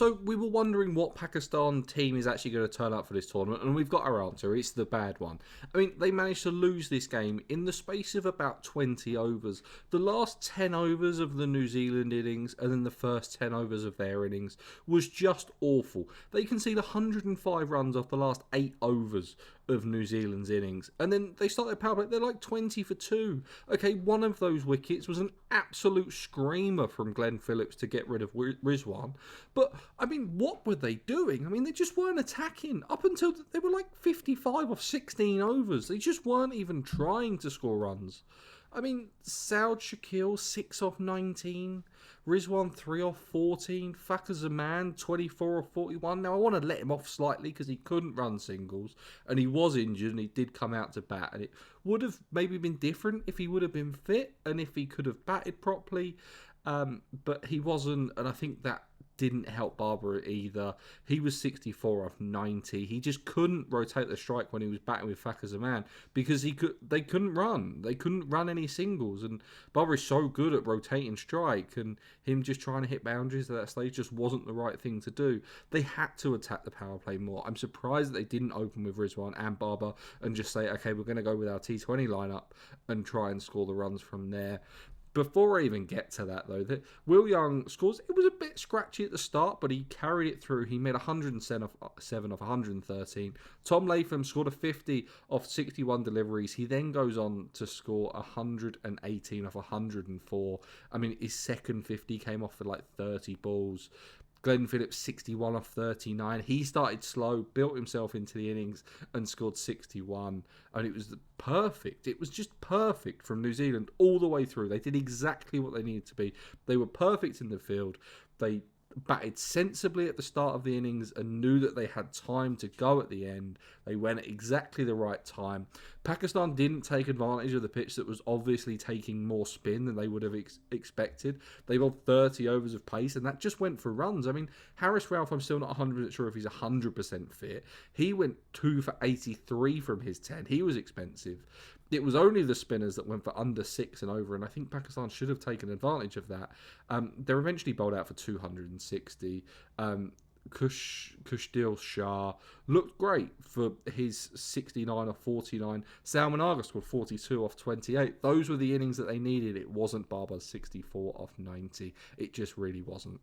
So we were wondering what Pakistan team is actually going to turn up for this tournament, and we've got our answer. It's the bad one. I mean, they managed to lose this game in the space of about 20 overs. The last 10 overs of the New Zealand innings, and then the first 10 overs of their innings, was just awful. They conceded 105 runs off the last 8 overs of New Zealand's innings, and then they start their power play. They're like 20 for 2. Okay, one of those wickets was an absolute screamer from Glenn Phillips to get rid of Rizwan, but I mean, what were they doing? I mean, they just weren't attacking up until they were like 55 off 16 overs. They just weren't even trying to score runs. I mean, Saud Shakil 6 off 19, Rizwan 3 off 14, Fakhar Zaman 24 off 41. Now, I want to let him off slightly because he couldn't run singles and he was injured and he did come out to bat. And it would have maybe been different if he would have been fit and if he could have batted properly. But he wasn't, and I think that didn't help Barber either. He was 64 off 90. He just couldn't rotate the strike when he was batting with Fakhar Zaman because they couldn't run. They couldn't run any singles, and Barber is so good at rotating strike, and him just trying to hit boundaries at that stage just wasn't the right thing to do. They had to attack the power play more. I'm surprised that they didn't open with Rizwan and Barber and just say, okay, we're going to go with our T20 lineup and try and score the runs from there. Before I even get to that, though, that Will Young scores. It was a bit scratchy at the start, but he carried it through. He made 107 off 113. Tom Latham scored a 50 off 61 deliveries. He then goes on to score 118 off 104. I mean, his second 50 came off for like 30 balls. Glenn Phillips 61 off 39. He started slow, built himself into the innings and scored 61. And it was perfect. It was just perfect from New Zealand all the way through. They did exactly what they needed to be. They were perfect in the field. They batted sensibly at the start of the innings and knew that they had time to go at the end. They went at exactly the right time. Pakistan didn't take advantage of the pitch that was obviously taking more spin than they would have expected. They bowled 30 overs of pace and that just went for runs. I mean, Harris Ralph, I'm still not 100% sure if he's 100% fit. He went 2 for 83 from his 10. He was expensive. It was only the spinners that went for under 6 and over, and I think Pakistan should have taken advantage of that. They're eventually bowled out for 260. Kushdil Shah looked great for his 69 off 49. Salman Agha scored 42 off 28. Those were the innings that they needed. It wasn't Barber's 64 off 90. It just really wasn't.